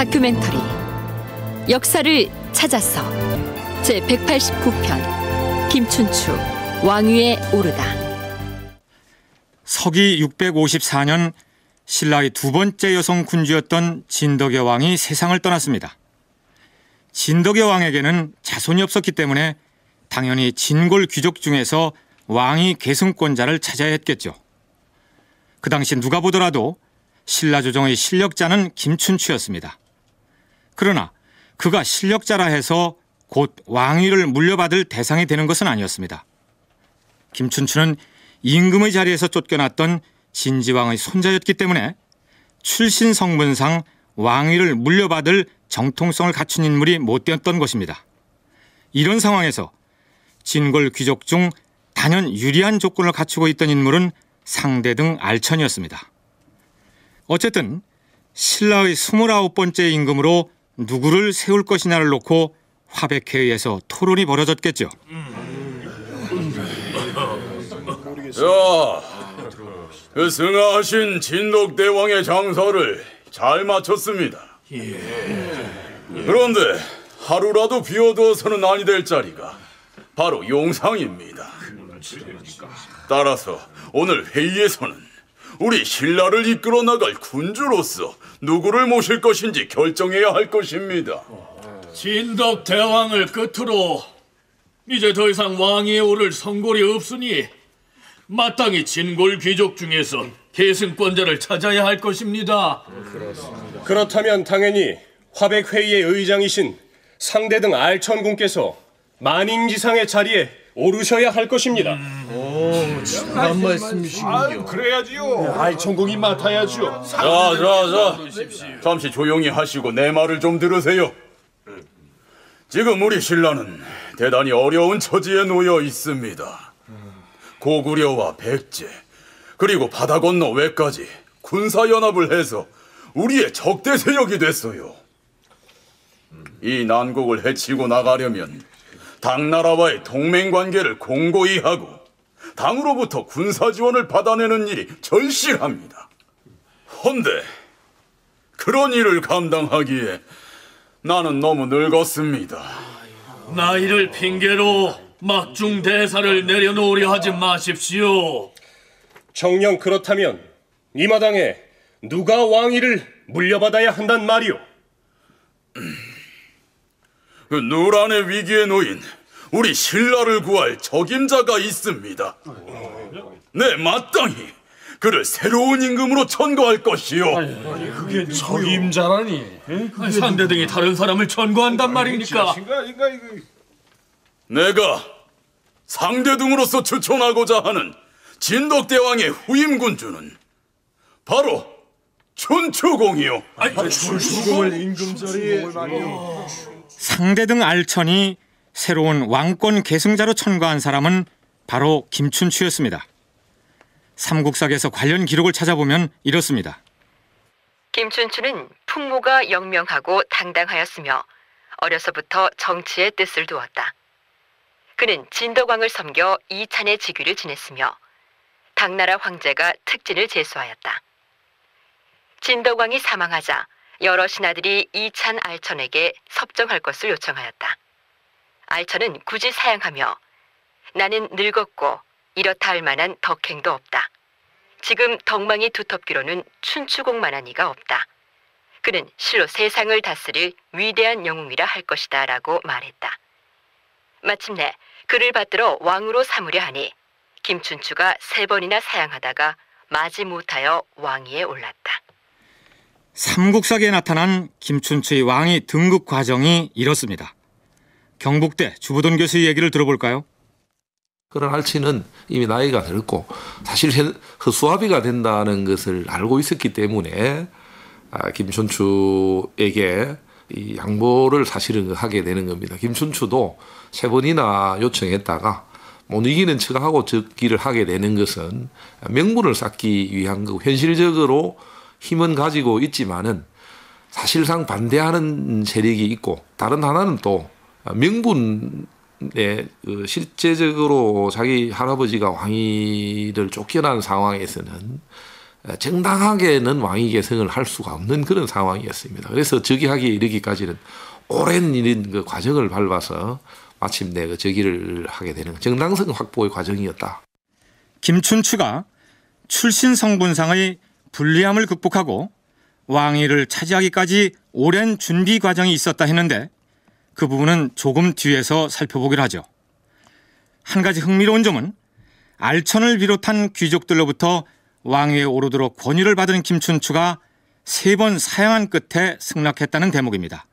다큐멘터리 역사를 찾아서 제189편 김춘추 왕위에 오르다. 서기 654년 신라의 두 번째 여성 군주였던 진덕의 왕이 세상을 떠났습니다. 진덕의 왕에게는 자손이 없었기 때문에 당연히 진골 귀족 중에서 왕위 계승권자를 찾아야 했겠죠. 그 당시 누가 보더라도 신라 조정의 실력자는 김춘추였습니다. 그러나 그가 실력자라 해서 곧 왕위를 물려받을 대상이 되는 것은 아니었습니다. 김춘추는 임금의 자리에서 쫓겨났던 진지왕의 손자였기 때문에 출신 성분상 왕위를 물려받을 정통성을 갖춘 인물이 못 되었던 것입니다. 이런 상황에서 진골 귀족 중 단연 유리한 조건을 갖추고 있던 인물은 상대등 알천이었습니다. 어쨌든 신라의 29번째 임금으로 누구를 세울 것이냐를 놓고 화백회의에서 토론이 벌어졌겠죠. 자, 승하하신 진덕대왕의 장사를 잘 마쳤습니다. 그런데 하루라도 비워두어서는 아니 될 자리가 바로 용상입니다. 따라서 오늘 회의에서는 우리 신라를 이끌어 나갈 군주로서 누구를 모실 것인지 결정해야 할 것입니다. 진덕대왕을 끝으로 이제 더 이상 왕위에 오를 성골이 없으니 마땅히 진골 귀족 중에서 계승권자를 찾아야 할 것입니다. 그렇다면 당연히 화백회의의 의장이신 상대등 알천군께서 만인지상의 자리에 오르셔야 할 것입니다. 참한 말씀이시군요. 그래야지요. 알천궁이 맡아야죠. 자, 잠시 조용히 하시고 내 말을 좀 들으세요. 지금 우리 신라는 대단히 어려운 처지에 놓여 있습니다. 고구려와 백제, 그리고 바다 건너 외까지 군사연합을 해서 우리의 적대 세력이 됐어요. 이 난국을 헤치고 나가려면 당나라와의 동맹관계를 공고히 하고 당으로부터 군사지원을 받아내는 일이 절실합니다. 헌데 그런 일을 감당하기에 나는 너무 늙었습니다. 나이를 핑계로 막중 대사를 내려놓으려 하지 마십시오. 정녕 그렇다면 이 마당에 누가 왕위를 물려받아야 한단 말이오? 그 누란의 위기에 놓인 우리 신라를 구할 적임자가 있습니다. 네, 마땅히 그를 새로운 임금으로 천거할 것이요. 그게 적임자라니? 상대등이 다른 사람을 천거한단 말입니까? 내가 상대등으로서 추천하고자 하는 진덕대왕의 후임 군주는 바로 춘추공이요. 춘추공을 임금 자리에... 상대등 알천이 새로운 왕권 계승자로 천거한 사람은 바로 김춘추였습니다. 삼국사에서 관련 기록을 찾아보면 이렇습니다. 김춘추는 풍모가 영명하고 당당하였으며 어려서부터 정치의 뜻을 두었다. 그는 진덕왕을 섬겨 이찬의 직위를 지냈으며 당나라 황제가 특진을 제수하였다. 진덕왕이 사망하자 여러 신하들이 이찬 알천에게 섭정할 것을 요청하였다. 알천은 굳이 사양하며 나는 늙었고 이렇다 할 만한 덕행도 없다. 지금 덕망이 두텁기로는 춘추공만한 이가 없다. 그는 실로 세상을 다스릴 위대한 영웅이라 할 것이다 라고 말했다. 마침내 그를 받들어 왕으로 삼으려 하니 김춘추가 3번이나 사양하다가 마지못하여 왕위에 올랐다. 삼국사기에 나타난 김춘추의 왕위 등극 과정이 이렇습니다. 경북대 주부돈 교수의 얘기를 들어볼까요? 그런 알치는 이미 나이가 들었고 사실 허수아비가 된다는 것을 알고 있었기 때문에 김춘추에게 이 양보를 사실은 하게 되는 겁니다. 김춘추도 3번이나 요청했다가 못 이기는 척하고 즉기를 하게 되는 것은 명분을 쌓기 위한 거고 현실적으로 힘은 가지고 있지만은 사실상 반대하는 세력이 있고 다른 하나는 또 명분에 실제적으로 자기 할아버지가 왕위를 쫓겨난 상황에서는 정당하게는 왕위 계승을 할 수가 없는 그런 상황이었습니다. 그래서 즉위하기에 이르기까지는 오랜 이런 그 과정을 밟아서 마침내 그 즉위를 하게 되는 정당성 확보의 과정이었다. 김춘추가 출신 성분상의 불리함을 극복하고 왕위를 차지하기까지 오랜 준비 과정이 있었다 했는데 그 부분은 조금 뒤에서 살펴보기로 하죠. 한 가지 흥미로운 점은 알천을 비롯한 귀족들로부터 왕위에 오르도록 권유를 받은 김춘추가 3번 사양한 끝에 승낙했다는 대목입니다.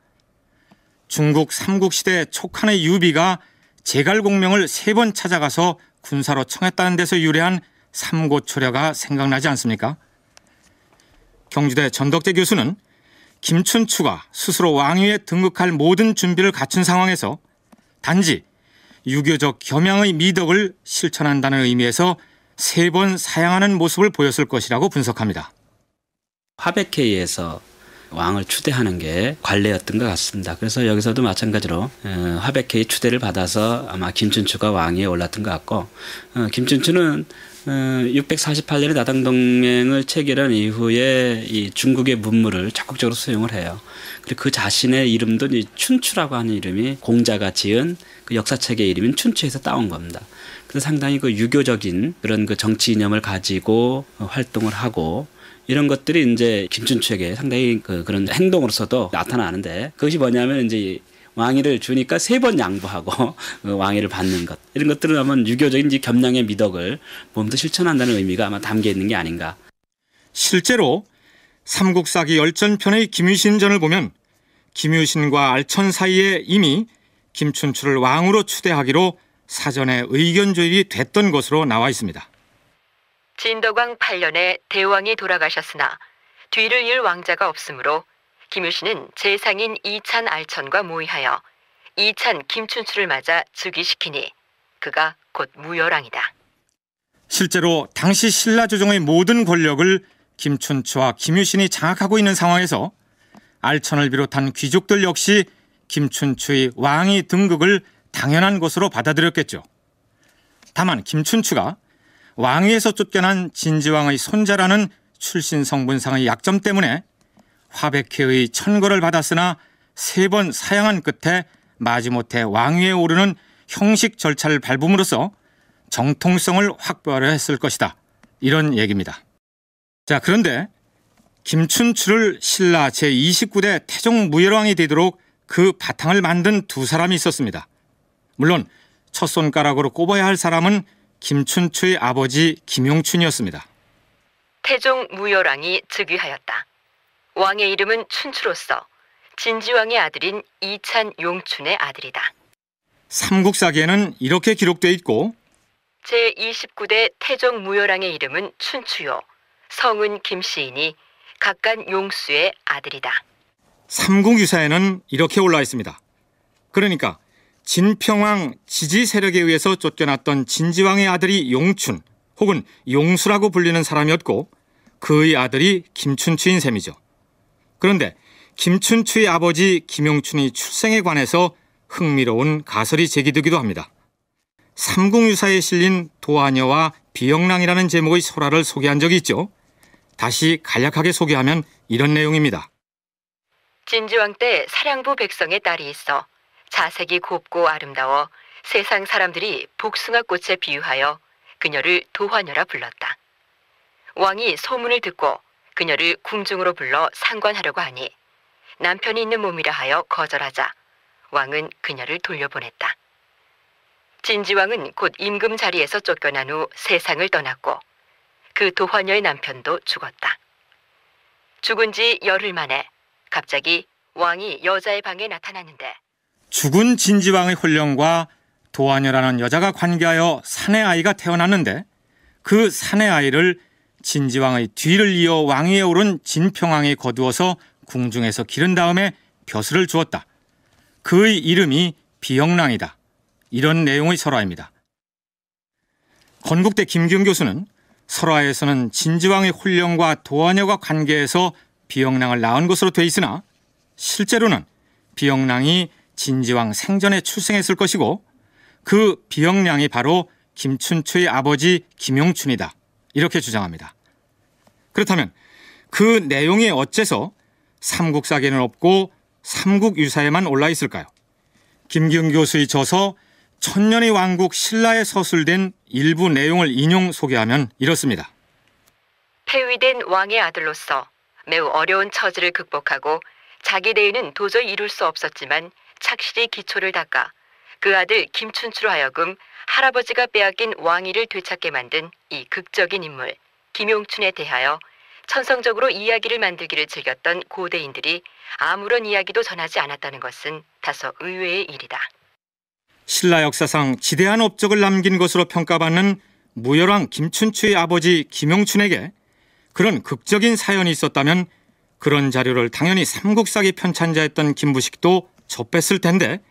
중국 삼국시대 촉한의 유비가 제갈공명을 3번 찾아가서 군사로 청했다는 데서 유래한 삼고초려가 생각나지 않습니까? 경주대 전덕재 교수는 김춘추가 스스로 왕위에 등극할 모든 준비를 갖춘 상황에서 단지 유교적 겸양의 미덕을 실천한다는 의미에서 3번 사양하는 모습을 보였을 것이라고 분석합니다. 화백회의에서 왕을 추대하는 게 관례였던 것 같습니다. 그래서 여기서도 마찬가지로 화백회의 추대를 받아서 아마 김춘추가 왕위에 올랐던 것 같고, 김춘추는 648년에 나당동맹을 체결한 이후에 이 중국의 문물을 적극적으로 수용을 해요. 그리고 그 자신의 이름도 이 춘추라고 하는 이름이 공자가 지은 그 역사책의 이름인 춘추에서 따온 겁니다. 그래서 상당히 그 유교적인 그런 그 정치 이념을 가지고 활동을 하고 이런 것들이 이제 김춘추에게 상당히 그런 행동으로서도 나타나는데, 그것이 뭐냐면 이제 왕위를 주니까 3번 양보하고 왕위를 받는 것, 이런 것들은 아마 유교적인 겸양의 미덕을 몸도 실천한다는 의미가 아마 담겨 있는 게 아닌가. 실제로 삼국사기 열전편의 김유신전을 보면 김유신과 알천 사이에 이미 김춘추를 왕으로 추대하기로 사전에 의견 조율이 됐던 것으로 나와 있습니다. 진덕왕 8년에 대왕이 돌아가셨으나 뒤를 이을 왕자가 없으므로 김유신은 재상인 이찬 알천과 모의하여 이찬 김춘추를 맞아 즉위시키니 그가 곧 무열왕이다. 실제로 당시 신라 조정의 모든 권력을 김춘추와 김유신이 장악하고 있는 상황에서 알천을 비롯한 귀족들 역시 김춘추의 왕위 등극을 당연한 것으로 받아들였겠죠. 다만 김춘추가 왕위에서 쫓겨난 진지왕의 손자라는 출신 성분상의 약점 때문에 화백회의 천거를 받았으나 3번 사양한 끝에 마지못해 왕위에 오르는 형식 절차를 밟음으로써 정통성을 확보하려 했을 것이다. 이런 얘기입니다. 자, 그런데 김춘추를 신라 제29대 태종 무열왕이 되도록 그 바탕을 만든 2사람이 있었습니다. 물론 첫 손가락으로 꼽아야 할 사람은 김춘추의 아버지 김용춘이었습니다. 태종 무열왕이 즉위하였다. 왕의 이름은 춘추로서 진지왕의 아들인 이찬 용춘의 아들이다. 삼국사기에는 이렇게 기록되어 있고, 제29대 태종 무열왕의 이름은 춘추요 성은 김씨이니 각간 용수의 아들이다. 삼국유사에는 이렇게 올라와 있습니다. 그러니까 진평왕 지지 세력에 의해서 쫓겨났던 진지왕의 아들이 용춘 혹은 용수라고 불리는 사람이었고 그의 아들이 김춘추인 셈이죠. 그런데 김춘추의 아버지 김용춘의 출생에 관해서 흥미로운 가설이 제기되기도 합니다. 삼국유사에 실린 도하녀와 비영랑이라는 제목의 설화를 소개한 적이 있죠. 다시 간략하게 소개하면 이런 내용입니다. 진지왕 때 사량부 백성의 딸이 있어 자색이 곱고 아름다워 세상 사람들이 복숭아꽃에 비유하여 그녀를 도하녀라 불렀다. 왕이 소문을 듣고 그녀를 궁중으로 불러 상관하려고 하니 남편이 있는 몸이라 하여 거절하자 왕은 그녀를 돌려보냈다. 진지왕은 곧 임금 자리에서 쫓겨난 후 세상을 떠났고 그 도화녀의 남편도 죽었다. 죽은 지 열흘 만에 갑자기 왕이 여자의 방에 나타났는데 죽은 진지왕의 혼령과 도하녀라는 여자가 관계하여 사내 아이가 태어났는데 그 사내 아이를 진지왕의 뒤를 이어 왕위에 오른 진평왕이 거두어서 궁중에서 기른 다음에 벼슬을 주었다. 그의 이름이 비영랑이다. 이런 내용의 설화입니다. 건국대 김기웅 교수는 설화에서는 진지왕의 혼령과 도하녀가 관계해서 비영랑을 낳은 것으로 돼 있으나 실제로는 비영랑이 진지왕 생전에 출생했을 것이고 그 비영랑이 바로 김춘추의 아버지 김용춘이다. 이렇게 주장합니다. 그렇다면 그 내용이 어째서 삼국사기에는 없고 삼국유사에만 올라 있을까요? 김기흥 교수의 저서 천년의 왕국 신라에 서술된 일부 내용을 인용 소개하면 이렇습니다. 폐위된 왕의 아들로서 매우 어려운 처지를 극복하고 자기 대의는 도저히 이룰 수 없었지만 착실히 기초를 닦아 그 아들 김춘추로 하여금 할아버지가 빼앗긴 왕위를 되찾게 만든 이 극적인 인물 김용춘에 대하여 천성적으로 이야기를 만들기를 즐겼던 고대인들이 아무런 이야기도 전하지 않았다는 것은 다소 의외의 일이다. 신라 역사상 지대한 업적을 남긴 것으로 평가받는 무열왕 김춘추의 아버지 김용춘에게 그런 극적인 사연이 있었다면 그런 자료를 당연히 삼국사기 편찬자였던 김부식도 접했을 텐데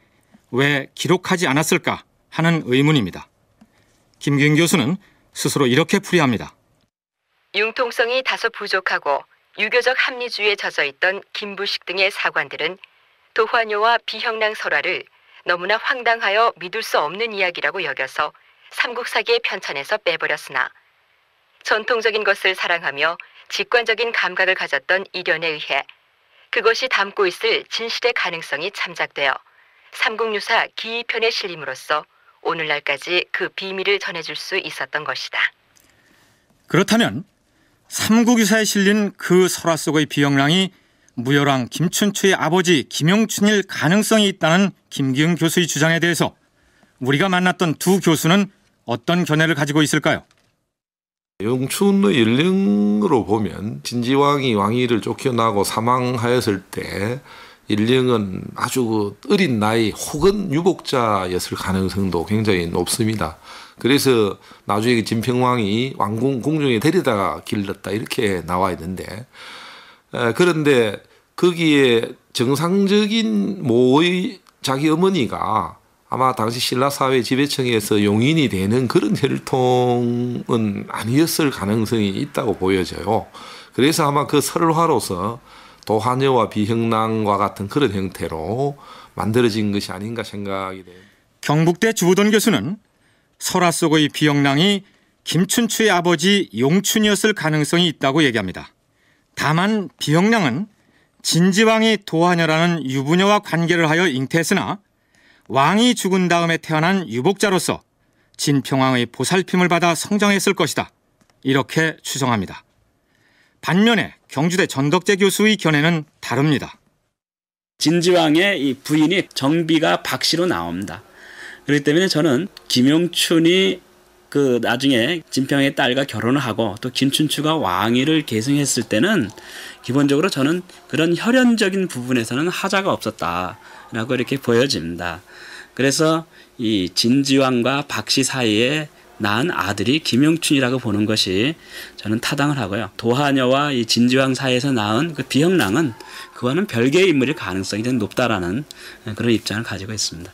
왜 기록하지 않았을까 하는 의문입니다. 김기흥 교수는 스스로 이렇게 풀이합니다. 융통성이 다소 부족하고 유교적 합리주의에 젖어있던 김부식 등의 사관들은 도화녀와 비형랑 설화를 너무나 황당하여 믿을 수 없는 이야기라고 여겨서 삼국사기의 편찬에서 빼버렸으나 전통적인 것을 사랑하며 직관적인 감각을 가졌던 이련에 의해 그것이 담고 있을 진실의 가능성이 참작되어 삼국유사 기이편에 실림으로써 오늘날까지 그 비밀을 전해줄 수 있었던 것이다. 그렇다면 삼국유사에 실린 그 설화 속의 비형랑이 무열왕 김춘추의 아버지 김용춘일 가능성이 있다는 김기흥 교수의 주장에 대해서 우리가 만났던 두 교수는 어떤 견해를 가지고 있을까요? 용춘의 연령으로 보면 진지왕이 왕위를 쫓겨나고 사망하였을 때 일령은 아주 어린 나이 혹은 유복자였을 가능성도 굉장히 높습니다. 그래서 나중에 진평왕이 왕궁 궁중에 데려다가 길렀다 이렇게 나와 있는데 그런데 거기에 정상적인 모의 자기 어머니가 아마 당시 신라사회 지배청에서 용인이 되는 그런 혈통은 아니었을 가능성이 있다고 보여져요. 그래서 아마 그 설화로서 도화녀와 비형랑과 같은 그런 형태로 만들어진 것이 아닌가 생각이 돼요. 경북대 주호돈 교수는 설화 속의 비형랑이 김춘추의 아버지 용춘이었을 가능성이 있다고 얘기합니다. 다만 비형랑은 진지왕이 도화녀라는 유부녀와 관계를 하여 잉태했으나 왕이 죽은 다음에 태어난 유복자로서 진평왕의 보살핌을 받아 성장했을 것이다. 이렇게 추정합니다. 반면에 경주대 전덕재 교수의 견해는 다릅니다. 진지왕의 이 부인이 정비가 박씨로 나옵니다. 그렇기 때문에 저는 김용춘이 그 나중에 진평의 딸과 결혼을 하고 또 김춘추가 왕위를 계승했을 때는 기본적으로 저는 그런 혈연적인 부분에서는 하자가 없었다라고 이렇게 보여집니다. 그래서 이 진지왕과 박씨 사이에 낳은 아들이 김용춘이라고 보는 것이 저는 타당을 하고요. 도하녀와 이 진지왕 사이에서 낳은 그 비형랑은 그와는 별개의 인물일 가능성이 좀 높다라는 그런 입장을 가지고 있습니다.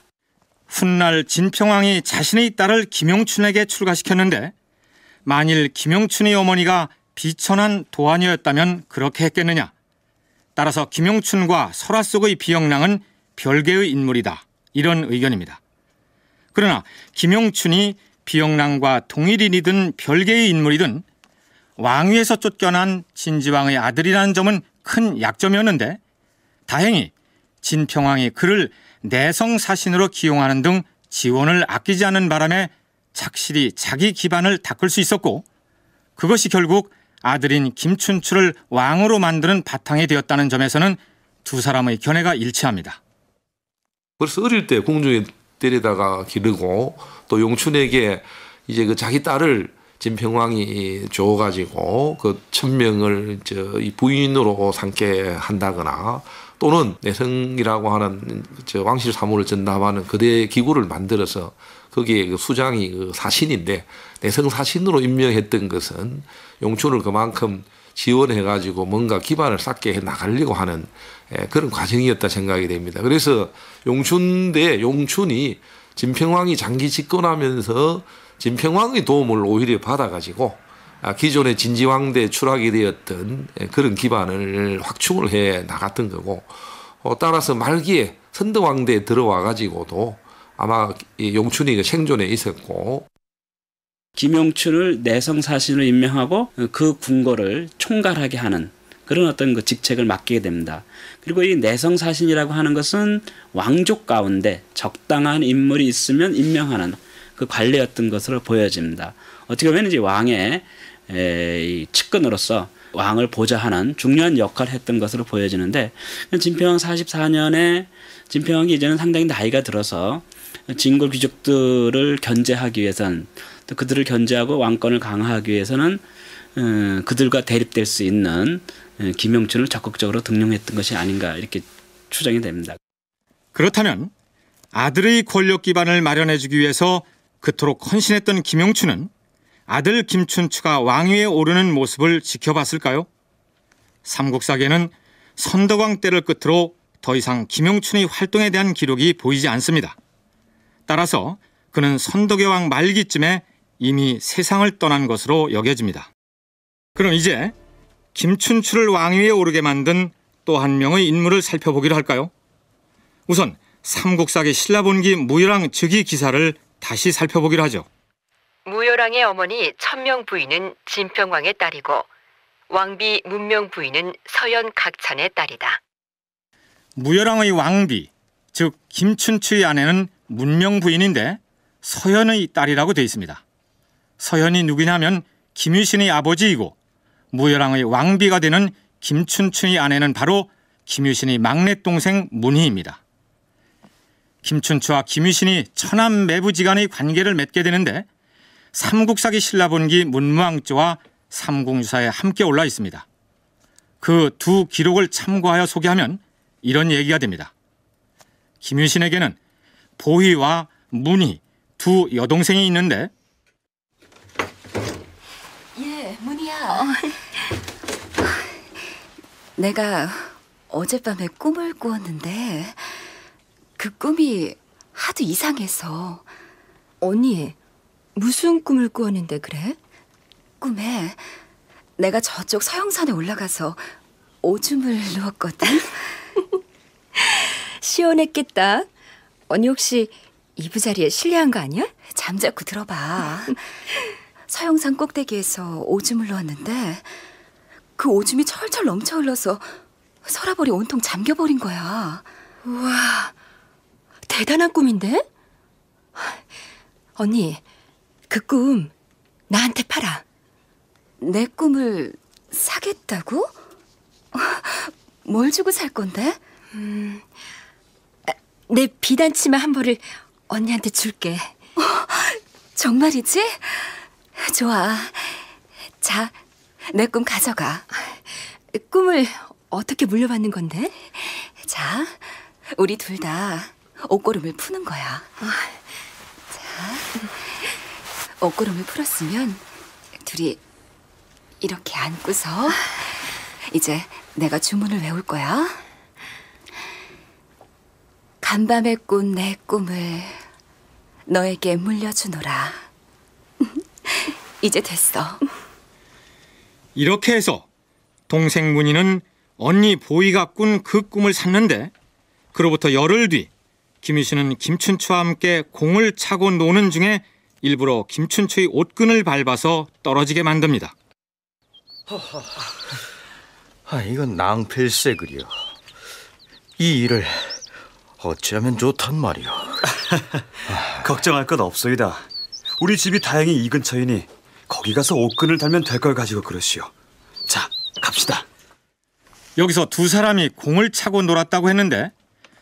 훗날 진평왕이 자신의 딸을 김용춘에게 출가시켰는데 만일 김용춘의 어머니가 비천한 도하녀였다면 그렇게 했겠느냐. 따라서 김용춘과 설화 속의 비형랑은 별개의 인물이다. 이런 의견입니다. 그러나 김용춘이 비형랑과 동일인이든 별개의 인물이든 왕위에서 쫓겨난 진지왕의 아들이라는 점은 큰 약점이었는데 다행히 진평왕이 그를 내성사신으로 기용하는 등 지원을 아끼지 않은 바람에 착실히 자기 기반을 닦을 수 있었고 그것이 결국 아들인 김춘추를 왕으로 만드는 바탕이 되었다는 점에서는 두 사람의 견해가 일치합니다. 그래서 어릴 때 궁중에 데려다가 기르고 또 용춘에게 이제 그 자기 딸을 진평왕이 줘가지고 그 천명을 이 부인으로 삼게 한다거나 또는 내성이라고 하는 왕실 사무를 전담하는 거대 기구를 만들어서 거기에 그 수장이 그 사신인데 내성 사신으로 임명했던 것은 용춘을 그만큼 지원해가지고 뭔가 기반을 쌓게 해 나가려고 하는 그런 과정이었다 생각이 됩니다. 그래서 용춘이 진평왕이 장기 집권하면서 진평왕의 도움을 오히려 받아가지고 기존의 진지왕대 추락이 되었던 그런 기반을 확충을 해 나갔던 거고 따라서 말기에 선덕왕대에 들어와 가지고도 아마 용춘이 생존해 있었고 김용춘을 내성 사신으로 임명하고 그 궁궐을 총괄하게 하는 그런 어떤 그 직책을 맡기게 됩니다. 그리고 이 내성 사신이라고 하는 것은 왕족 가운데 적당한 인물이 있으면 임명하는 그 관례였던 것으로 보여집니다. 어떻게 보면 이제 왕의 이 측근으로서 왕을 보좌하는 중요한 역할을 했던 것으로 보여지는데, 진평왕 44년에 진평왕이 이제는 상당히 나이가 들어서 진골 귀족들을 견제하기 위해서는, 또 그들을 견제하고 왕권을 강화하기 위해서는 그들과 대립될 수 있는 김용춘을 적극적으로 등용했던 것이 아닌가 이렇게 추정이 됩니다. 그렇다면 아들의 권력 기반을 마련해주기 위해서 그토록 헌신했던 김용춘은 아들 김춘추가 왕위에 오르는 모습을 지켜봤을까요? 삼국사계는 선덕왕 때를 끝으로 더 이상 김용춘의 활동에 대한 기록이 보이지 않습니다. 따라서 그는 선덕의 왕 말기쯤에 이미 세상을 떠난 것으로 여겨집니다. 그럼 이제 김춘추를 왕위에 오르게 만든 또 한 명의 인물을 살펴보기로 할까요? 우선 삼국사기 신라본기 무열왕 즉위 기사를 다시 살펴보기로 하죠. 무열왕의 어머니 천명 부인은 진평왕의 딸이고 왕비 문명 부인은 서연 각찬의 딸이다. 무열왕의 왕비, 즉 김춘추의 아내는 문명 부인인데 서연의 딸이라고 되어 있습니다. 서연이 누구냐면 김유신의 아버지이고 무열왕의 왕비가 되는 김춘추의 아내는 바로 김유신의 막내 동생 문희입니다. 김춘추와 김유신이 처남 매부지간의 관계를 맺게 되는데 삼국사기 신라본기 문무왕조와 삼국유사에 함께 올라 있습니다. 그 두 기록을 참고하여 소개하면 이런 얘기가 됩니다. 김유신에게는 보희와 문희 두 여동생이 있는데, 예, 문희야. 내가 어젯밤에 꿈을 꾸었는데 그 꿈이 하도 이상해서. 언니, 무슨 꿈을 꾸었는데 그래? 꿈에 내가 저쪽 서영산에 올라가서 오줌을 누웠거든. 시원했겠다. 언니 혹시 이부자리에 실례한 거 아니야? 잠자코 들어봐. 서영산 꼭대기에서 오줌을 누웠는데 그 오줌이 철철 넘쳐 흘러서 서라벌이 온통 잠겨버린 거야. 우와, 대단한 꿈인데? 언니, 그 꿈 나한테 팔아. 내 꿈을 사겠다고? 뭘 주고 살 건데? 내 비단치마 한 벌을 언니한테 줄게. 정말이지? 좋아. 자, 내 꿈 가져가. 꿈을 어떻게 물려받는 건데? 자, 우리 둘 다 옷고름을 푸는 거야. 자, 옷고름을 풀었으면 둘이 이렇게 안고서 이제 내가 주문을 외울 거야. 간밤에 꾼 내 꿈을 너에게 물려주노라. 이제 됐어. 이렇게 해서 동생 문희는 언니 보희가 꾼 그 꿈을 샀는데, 그로부터 열흘 뒤 김유신은 김춘추와 함께 공을 차고 노는 중에 일부러 김춘추의 옷끈을 밟아서 떨어지게 만듭니다. 이건 낭패일세그려. 이 일을 어찌하면 좋단 말이오. 걱정할 것 없소이다. 우리 집이 다행히 이 근처이니 거기 가서 옷끈을 달면 될 걸 가지고 그러시오. 자, 갑시다. 여기서 두 사람이 공을 차고 놀았다고 했는데,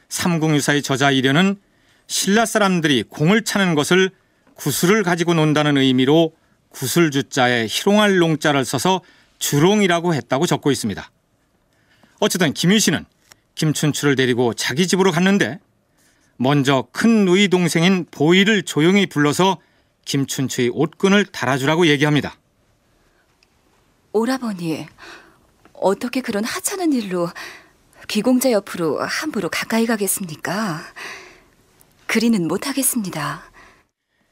삼국유사의 저자 이련은 신라 사람들이 공을 차는 것을 구슬을 가지고 논다는 의미로 구슬주자에 희롱할 롱자를 써서 주롱이라고 했다고 적고 있습니다. 어쨌든 김유신은 김춘추를 데리고 자기 집으로 갔는데, 먼저 큰 누이 동생인 보희를 조용히 불러서 김춘추의 옷끈을 달아주라고 얘기합니다. 오라버니, 어떻게 그런 하찮은 일로 귀공자 옆으로 함부로 가까이 가겠습니까? 그리는 못하겠습니다.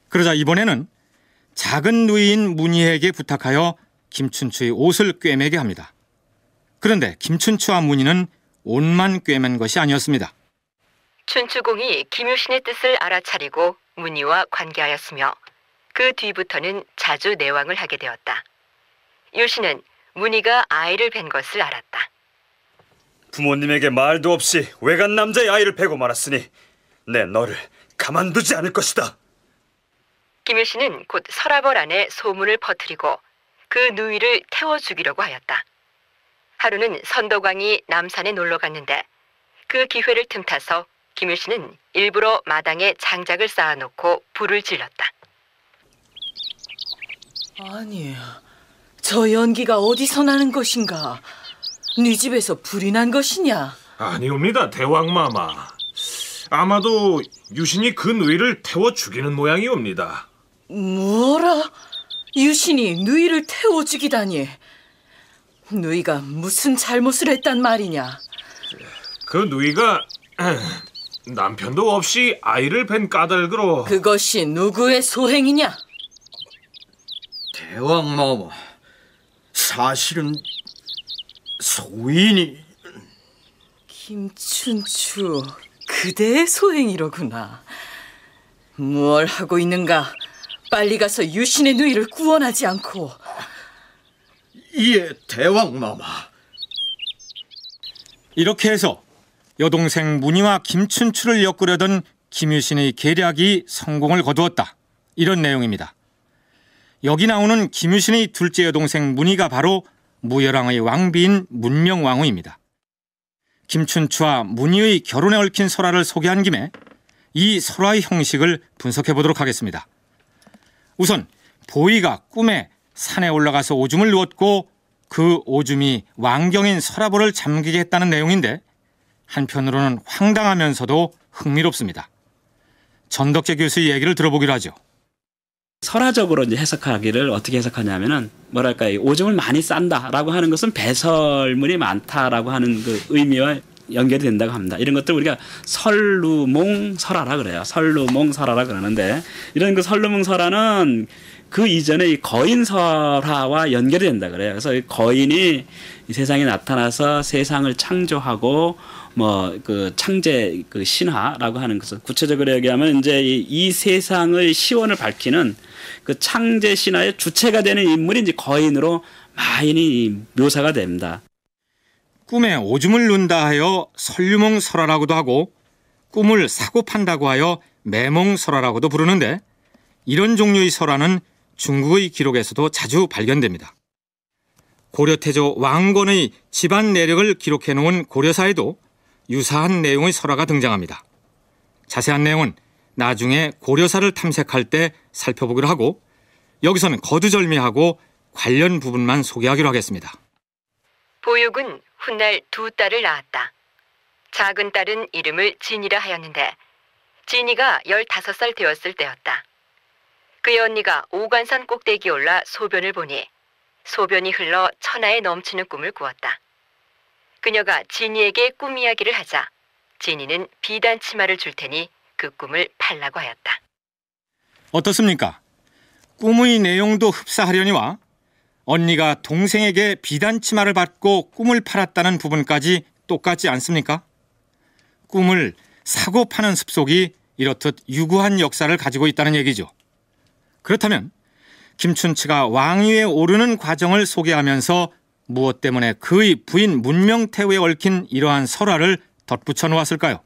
그러자 이번에는 작은 누이인 문희에게 부탁하여 김춘추의 옷을 꿰매게 합니다. 그런데 김춘추와 문희는 옷만 꿰맨 것이 아니었습니다. 춘추공이 김유신의 뜻을 알아차리고 문희와 관계하였으며 그 뒤부터는 자주 내왕을 하게 되었다. 유씨는 문희가 아이를 뵌 것을 알았다. 부모님에게 말도 없이 외간 남자의 아이를 베고 말았으니 내 너를 가만두지 않을 것이다. 김유씨는 곧 서라벌 안에 소문을 퍼뜨리고 그 누이를 태워 죽이려고 하였다. 하루는 선덕왕이 남산에 놀러 갔는데 그 기회를 틈타서 김유씨는 일부러 마당에 장작을 쌓아놓고 불을 질렀다. 아니, 저 연기가 어디서 나는 것인가? 네 집에서 불이 난 것이냐? 아니옵니다, 대왕마마. 아마도 유신이 그 누이를 태워 죽이는 모양이옵니다. 뭐라? 유신이 누이를 태워 죽이다니. 누이가 무슨 잘못을 했단 말이냐? 그 누이가 남편도 없이 아이를 뵌 까닭으로. 그것이 누구의 소행이냐? 대왕마마, 사실은 소인이... 김춘추, 그대의 소행이로구나. 뭘 하고 있는가? 빨리 가서 유신의 누이를 구원하지 않고. 예, 대왕마마. 이렇게 해서 여동생 문희와 김춘추를 엮으려던 김유신의 계략이 성공을 거두었다. 이런 내용입니다. 여기 나오는 김유신의 둘째 여동생 문희가 바로 무열왕의 왕비인 문명왕후입니다. 김춘추와 문희의 결혼에 얽힌 설화를 소개한 김에 이 설화의 형식을 분석해 보도록 하겠습니다. 우선 보이가 꿈에 산에 올라가서 오줌을 누웠고 그 오줌이 왕경인 서라벌을 잠기게 했다는 내용인데 한편으로는 황당하면서도 흥미롭습니다. 전덕재 교수의 얘기를 들어보기로 하죠. 설화적으로 이제 해석하기를 어떻게 해석하냐면은 뭐랄까, 오줌을 많이 싼다라고 하는 것은 배설물이 많다라고 하는 그 의미와 연결이 된다고 합니다. 이런 것들 우리가 설루몽설화라 그래요. 설루몽설화라 그러는데 이런 그 설루몽설화는 그 이전에 이 거인설화와 연결이 된다 그래요. 그래서 이 거인이 이 세상에 나타나서 세상을 창조하고 뭐 그 창제 그 신화라고 하는 것을 구체적으로 얘기하면 이제 이 세상의 시원을 밝히는 그 창제 신화의 주체가 되는 인물이 이제 거인으로 많이 묘사가 됩니다. 꿈에 오줌을 눈다 하여 설유몽설화라고도 하고 꿈을 사고 판다고 하여 매몽설화라고도 부르는데 이런 종류의 설화는 중국의 기록에서도 자주 발견됩니다. 고려태조 왕건의 집안 내력을 기록해 놓은 고려사에도 유사한 내용의 설화가 등장합니다. 자세한 내용은 나중에 고려사를 탐색할 때 살펴보기로 하고 여기서는 거두절미하고 관련 부분만 소개하기로 하겠습니다. 보육은 훗날 두 딸을 낳았다. 작은 딸은 이름을 진이라 하였는데 진이가 15살 되었을 때였다. 그의 언니가 오간산 꼭대기에 올라 소변을 보니 소변이 흘러 천하에 넘치는 꿈을 꾸었다. 그녀가 진이에게 꿈 이야기를 하자 진이는 비단 치마를 줄 테니 그 꿈을 팔라고 하였다. 어떻습니까? 꿈의 내용도 흡사하려니와 언니가 동생에게 비단 치마를 받고 꿈을 팔았다는 부분까지 똑같지 않습니까? 꿈을 사고 파는 습속이 이렇듯 유구한 역사를 가지고 있다는 얘기죠. 그렇다면 김춘추가 왕위에 오르는 과정을 소개하면서 무엇 때문에 그의 부인 문명태후에 얽힌 이러한 설화를 덧붙여 놓았을까요?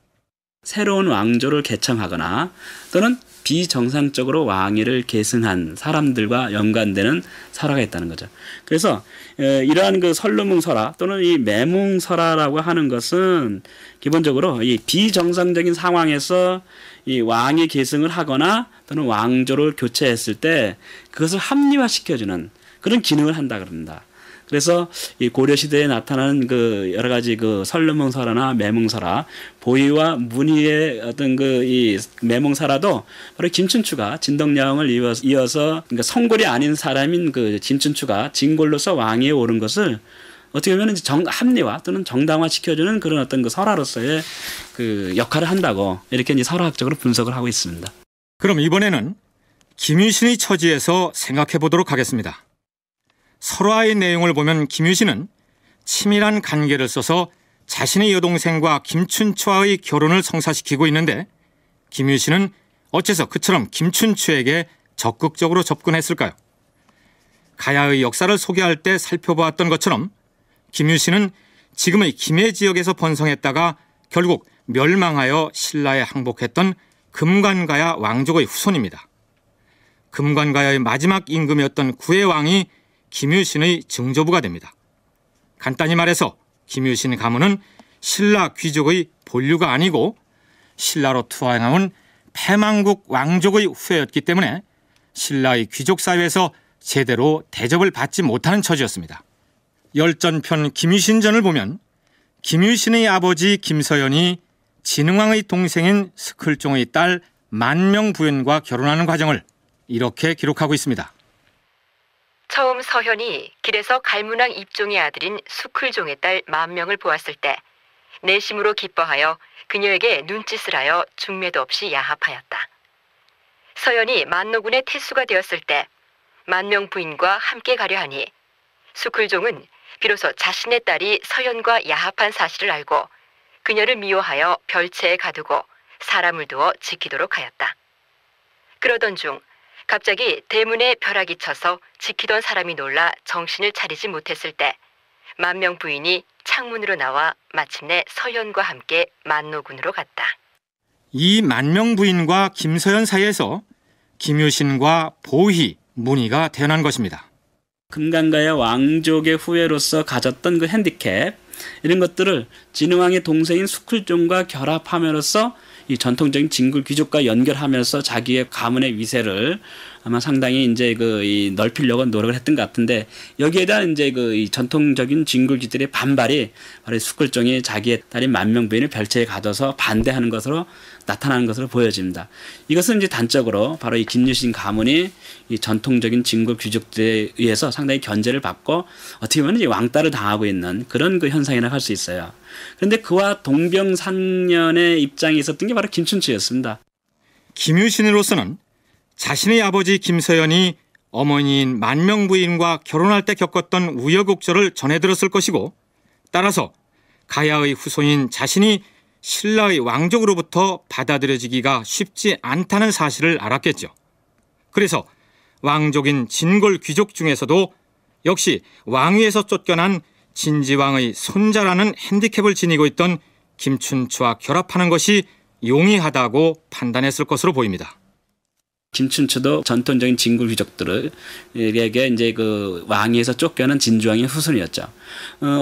새로운 왕조를 개청하거나 또는 비정상적으로 왕위를 계승한 사람들과 연관되는 설화가 있다는 거죠. 그래서 이러한 그 설루몽설화 또는 이 매몽설화라고 하는 것은 기본적으로 이 비정상적인 상황에서 이 왕위 계승을 하거나 또는 왕조를 교체했을 때 그것을 합리화시켜주는 그런 기능을 한다 그럽니다. 그래서 이 고려 시대에 나타나는 그 여러 가지 그 설루몽설화나 매몽설화, 보이와 문희의 어떤 그 이 매몽설화도 바로 김춘추가 진덕여왕을 이어서 그러니까 성골이 아닌 사람인 그 김춘추가 진골로서 왕위에 오른 것을 어떻게 보면 이제 합리화 또는 정당화 시켜주는 그런 어떤 그 설화로서의 그 역할을 한다고 이렇게 이제 설화학적으로 분석을 하고 있습니다. 그럼 이번에는 김유신의 처지에서 생각해 보도록 하겠습니다. 설화의 내용을 보면 김유신은 치밀한 간계를 써서 자신의 여동생과 김춘추와의 결혼을 성사시키고 있는데 김유신은 어째서 그처럼 김춘추에게 적극적으로 접근했을까요? 가야의 역사를 소개할 때 살펴보았던 것처럼 김유신은 지금의 김해 지역에서 번성했다가 결국 멸망하여 신라에 항복했던 금관가야 왕족의 후손입니다. 금관가야의 마지막 임금이었던 구해왕이 김유신의 증조부가 됩니다. 간단히 말해서 김유신 가문은 신라 귀족의 본류가 아니고 신라로 투항해온 패망국 왕족의 후예였기 때문에 신라의 귀족 사회에서 제대로 대접을 받지 못하는 처지였습니다. 열전편 김유신전을 보면 김유신의 아버지 김서연이 진흥왕의 동생인 스클종의 딸 만명부연과 결혼하는 과정을 이렇게 기록하고 있습니다. 처음 서현이 길에서 갈문왕 입종의 아들인 수클종의 딸 만명을 보았을 때 내심으로 기뻐하여 그녀에게 눈짓을 하여 중매도 없이 야합하였다. 서현이 만노군의 태수가 되었을 때 만명 부인과 함께 가려 하니 수클종은 비로소 자신의 딸이 서현과 야합한 사실을 알고 그녀를 미워하여 별채에 가두고 사람을 두어 지키도록 하였다. 그러던 중 갑자기 대문에 벼락이 쳐서 지키던 사람이 놀라 정신을 차리지 못했을 때 만명 부인이 창문으로 나와 마침내 서현과 함께 만노군으로 갔다. 이 만명 부인과 김서연 사이에서 김유신과 보희, 문희가 태어난 것입니다. 금관가야 왕족의 후예로서 가졌던 그 핸디캡 이런 것들을 진흥왕의 동생인 수클종과 결합함으로써 이 전통적인 진굴 귀족과 연결하면서 자기의 가문의 위세를 아마 상당히 이제 이 넓히려고 노력을 했던 것 같은데 여기에 대한 이제 이 전통적인 진굴 귀족들의 반발이 바로 수클종이 자기의 딸인 만명부인을 별채에 가둬서 반대하는 것으로 나타나는 것으로 보여집니다. 이것은 이제 단적으로 바로 이 김유신 가문이 이 전통적인 진굴 귀족들에 의해서 상당히 견제를 받고 어떻게 보면 이제 왕따를 당하고 있는 그런 그 현상이라고 할 수 있어요. 그런데 그와 동병상련의 입장에 있었던 게 바로 김춘추였습니다. 김유신으로서는 자신의 아버지 김서연이 어머니인 만명부인과 결혼할 때 겪었던 우여곡절을 전해 들었을 것이고 따라서 가야의 후손인 자신이 신라의 왕족으로부터 받아들여지기가 쉽지 않다는 사실을 알았겠죠. 그래서 왕족인 진골 귀족 중에서도 역시 왕위에서 쫓겨난 진지왕의 손자라는 핸디캡을 지니고 있던 김춘추와 결합하는 것이 용이하다고 판단했을 것으로 보입니다. 김춘추도 전통적인 진굴 귀족들에게 이제 그 왕위에서 쫓겨난 진주왕의 후손이었죠.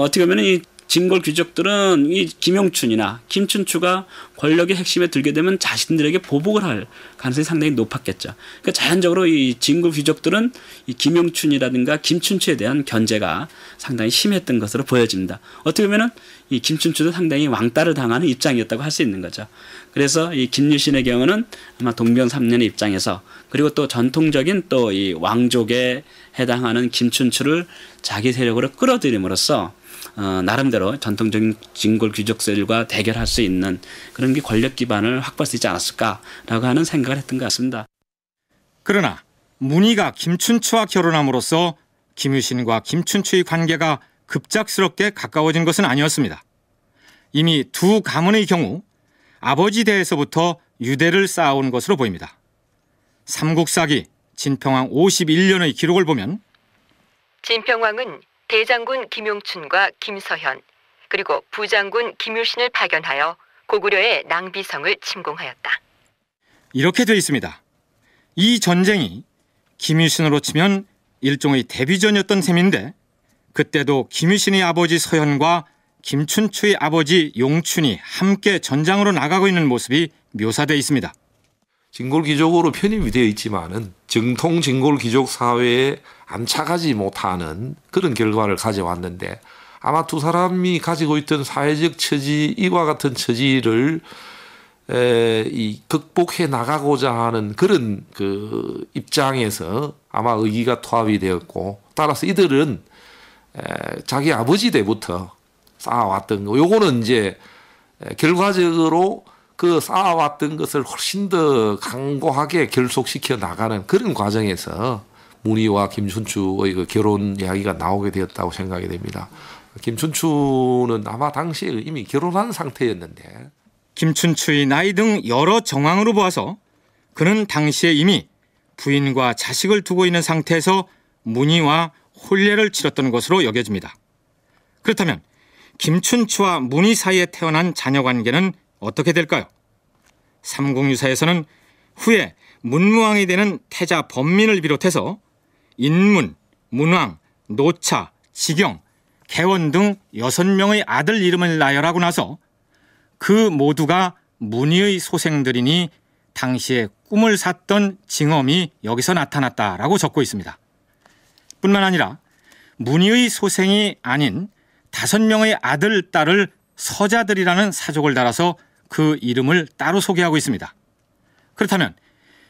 어떻게 보면 이 진골 귀족들은 이 김용춘이나 김춘추가 권력의 핵심에 들게 되면 자신들에게 보복을 할 가능성이 상당히 높았겠죠. 그러니까 자연적으로 이 진골 귀족들은 이 김용춘이라든가 김춘추에 대한 견제가 상당히 심했던 것으로 보여집니다. 어떻게 보면은 이 김춘추도 상당히 왕따를 당하는 입장이었다고 할 수 있는 거죠. 그래서 이 김유신의 경우는 아마 동병삼년의 입장에서 그리고 또 전통적인 또 이 왕족에 해당하는 김춘추를 자기 세력으로 끌어들임으로써 나름대로 전통적인 진골 귀족들과 대결할 수 있는 그런 게 권력 기반을 확보할 수 있지 않았을까라고 하는 생각을 했던 것 같습니다. 그러나 문희가 김춘추와 결혼함으로써 김유신과 김춘추의 관계가 급작스럽게 가까워진 것은 아니었습니다. 이미 두 가문의 경우 아버지 대에서부터 유대를 쌓아온 것으로 보입니다. 삼국사기 진평왕 51년의 기록을 보면 진평왕은 대장군 김용춘과 김서현 그리고 부장군 김유신을 파견하여 고구려의 낭비성을 침공하였다. 이렇게 되어 있습니다. 이 전쟁이 김유신으로 치면 일종의 데뷔전이었던 셈인데 그때도 김유신의 아버지 서현과 김춘추의 아버지 용춘이 함께 전장으로 나가고 있는 모습이 묘사되어 있습니다. 진골 귀족으로 편입이 되어 있지만은 정통 진골 귀족 사회에 안착하지 못하는 그런 결과를 가져왔는데 아마 두 사람이 가지고 있던 사회적 처지 이와 같은 처지를 극복해 나가고자 하는 그런 그 입장에서 아마 의기가 통합이 되었고 따라서 이들은 자기 아버지 때부터 쌓아왔던 거 요거는 이제 결과적으로 그 쌓아왔던 것을 훨씬 더 강고하게 결속시켜 나가는 그런 과정에서 문희와 김춘추의 그 결혼 이야기가 나오게 되었다고 생각이 됩니다. 김춘추는 아마 당시에 이미 결혼한 상태였는데 김춘추의 나이 등 여러 정황으로 보아서 그는 당시에 이미 부인과 자식을 두고 있는 상태에서 문희와 혼례를 치렀던 것으로 여겨집니다. 그렇다면 김춘추와 문희 사이에 태어난 자녀 관계는 어떻게 될까요? 삼국유사에서는 후에 문무왕이 되는 태자 범민을 비롯해서 인문, 문왕, 노차, 지경, 개원 등 6명의 아들 이름을 나열하고 나서 그 모두가 문희의 소생들이니 당시에 꿈을 샀던 징험이 여기서 나타났다라고 적고 있습니다. 뿐만 아니라 문희의 소생이 아닌 5명의 아들, 딸을 서자들이라는 사족을 달아서 그 이름을 따로 소개하고 있습니다. 그렇다면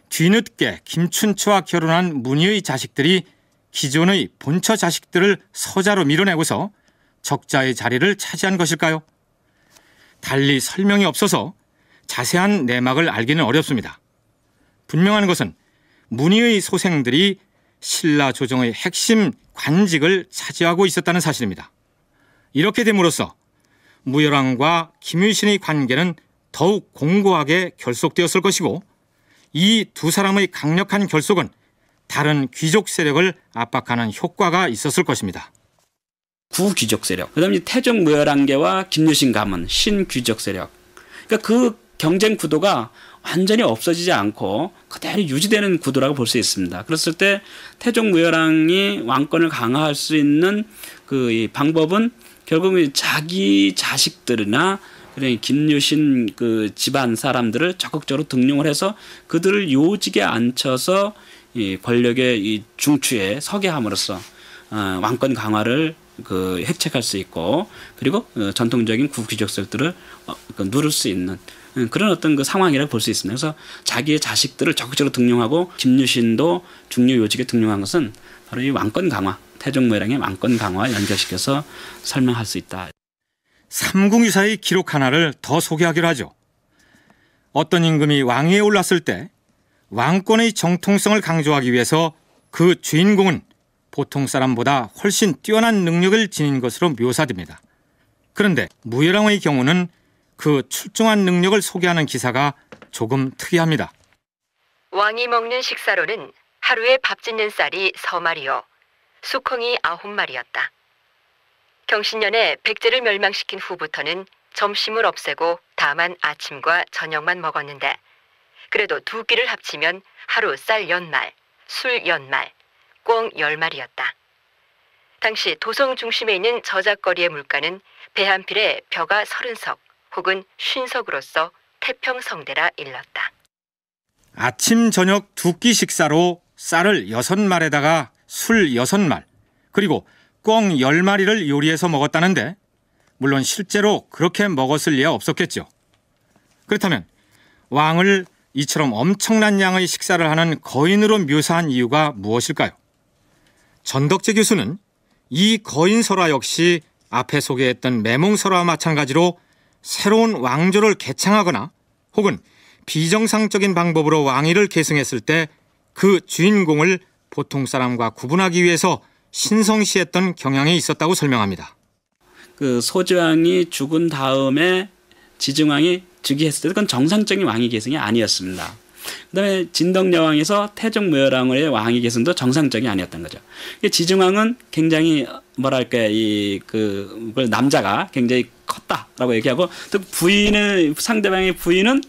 뒤늦게 김춘추와 결혼한 문희의 자식들이 기존의 본처 자식들을 서자로 밀어내고서 적자의 자리를 차지한 것일까요? 달리 설명이 없어서 자세한 내막을 알기는 어렵습니다. 분명한 것은 문희의 소생들이 신라 조정의 핵심 관직을 차지하고 있었다는 사실입니다. 이렇게 됨으로써 무열왕과 김유신의 관계는 더욱 공고하게 결속되었을 것이고 이 두 사람의 강력한 결속은 다른 귀족 세력을 압박하는 효과가 있었을 것입니다. 구귀족 세력, 그다음에 태종 무열왕계와 김유신 가문, 신귀족 세력. 그러니까 그 경쟁 구도가 완전히 없어지지 않고 그대로 유지되는 구도라고 볼 수 있습니다. 그랬을 때 태종 무열왕이 왕권을 강화할 수 있는 그 방법은 결국은 자기 자식들이나 김유신 그 집안 사람들을 적극적으로 등용을 해서 그들을 요직에 앉혀서 이 권력의 이 중추에 서게 함으로써 왕권 강화를 그 획책할 수 있고 그리고 전통적인 구귀족들을 누를 수 있는 그런 어떤 그 상황이라고 볼 수 있습니다. 그래서 자기의 자식들을 적극적으로 등용하고 김유신도 중요 요직에 등용한 것은 바로 이 왕권 강화, 태종 무열왕의 왕권 강화 연결시켜서 설명할 수 있다. 삼국유사의 기록 하나를 더 소개하기로 하죠. 어떤 임금이 왕위에 올랐을 때 왕권의 정통성을 강조하기 위해서 그 주인공은 보통 사람보다 훨씬 뛰어난 능력을 지닌 것으로 묘사됩니다. 그런데 무열왕의 경우는 그 출중한 능력을 소개하는 기사가 조금 특이합니다. 왕이 먹는 식사로는 하루에 밥 짓는 쌀이 서마리요, 수콩이 9마리였다. 경신년에 백제를 멸망시킨 후부터는 점심을 없애고 다만 아침과 저녁만 먹었는데 그래도 두 끼를 합치면 하루 쌀 10말, 술 10말, 꽁 10마리였다. 당시 도성 중심에 있는 저작거리의 물가는 배 한 필에 벼가 30석 혹은 50석으로서 태평성대라 일렀다. 아침 저녁 두 끼 식사로 쌀을 6말에다가 술 6말 그리고 꽁 10마리를 요리해서 먹었다는데 물론 실제로 그렇게 먹었을 리야 없었겠죠. 그렇다면 왕을 이처럼 엄청난 양의 식사를 하는 거인으로 묘사한 이유가 무엇일까요? 전덕재 교수는 이 거인설화 역시 앞에 소개했던 매몽설화와 마찬가지로 새로운 왕조를 개창하거나 혹은 비정상적인 방법으로 왕위를 계승했을 때 그 주인공을 보통 사람과 구분하기 위해서 신성시했던 경향이 있었다고 설명합니다. 그 소지왕이 죽은 다음에 지증왕이 즉위했을 때 그건 정상적인 왕위 계승이 아니었습니다. 그다음에 진덕여왕에서 태종 무열왕의 왕위 계승도 정상적이 아니었던 거죠. 지증왕은 굉장히 뭐랄까 그걸 남자가 굉장히 컸다라고 얘기하고 또 부인의 상대방의 부인은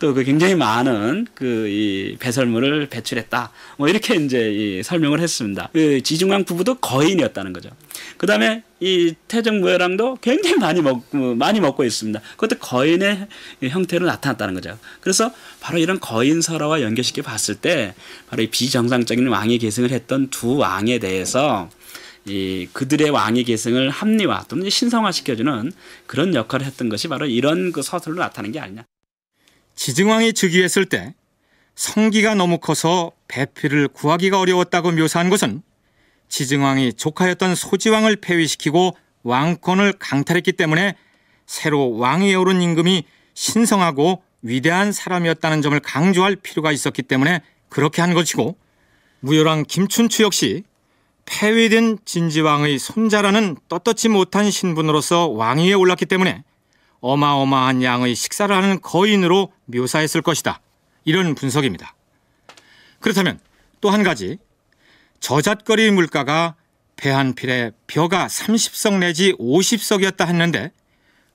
또 그 굉장히 많은 이 배설물을 배출했다. 뭐 이렇게 이제 설명을 했습니다. 그 지증왕 부부도 거인이었다는 거죠. 그다음에 이 태종 무열왕도 굉장히 많이 먹고 있습니다. 그것도 거인의 형태로 나타났다는 거죠. 그래서 바로 이런 거인설화와 연결시켜 봤을 때 바로 이 비정상적인 왕위 계승을 했던 두 왕에 대해서 그들의 왕위 계승을 합리화 또는 신성화시켜주는 그런 역할을 했던 것이 바로 이런 그 서술로 나타나는 게 아니냐. 지증왕이 즉위했을 때 성기가 너무 커서 배필을 구하기가 어려웠다고 묘사한 것은 지증왕이 조카였던 소지왕을 폐위시키고 왕권을 강탈했기 때문에 새로 왕위에 오른 임금이 신성하고 위대한 사람이었다는 점을 강조할 필요가 있었기 때문에 그렇게 한 것이고 무열왕 김춘추 역시 폐위된 진지왕의 손자라는 떳떳지 못한 신분으로서 왕위에 올랐기 때문에 어마어마한 양의 식사를 하는 거인으로 묘사했을 것이다. 이런 분석입니다. 그렇다면 또 한 가지, 저잣거리 물가가 배 한 필에 벼가 30석 내지 50석이었다 했는데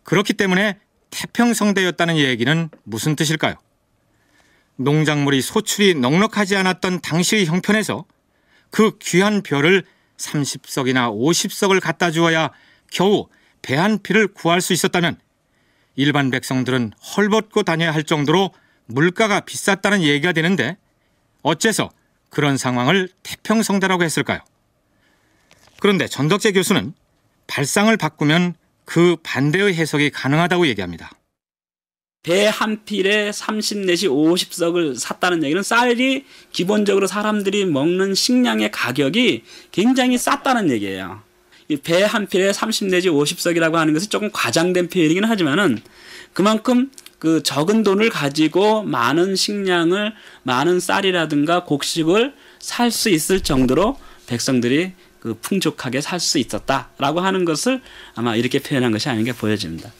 그렇기 때문에 태평성대였다는 얘기는 무슨 뜻일까요? 농작물이 소출이 넉넉하지 않았던 당시의 형편에서 그 귀한 벼를 30석이나 50석을 갖다 주어야 겨우 배 한 필을 구할 수 있었다면 일반 백성들은 헐벗고 다녀야 할 정도로 물가가 비쌌다는 얘기가 되는데 어째서 그런 상황을 태평성대라고 했을까요? 그런데 전덕재 교수는 발상을 바꾸면 그 반대의 해석이 가능하다고 얘기합니다. 배 한 필에 30 내지 50석을 샀다는 얘기는 쌀이 기본적으로 사람들이 먹는 식량의 가격이 굉장히 쌌다는 얘기예요. 배 한 필에 30 내지 50석이라고 하는 것은 조금 과장된 표현이긴 하지만은 그만큼 그 적은 돈을 가지고 많은 식량을, 많은 쌀이라든가 곡식을 살 수 있을 정도로 백성들이 그 풍족하게 살 수 있었다라고 하는 것을 아마 이렇게 표현한 것이 아닌가 보여집니다.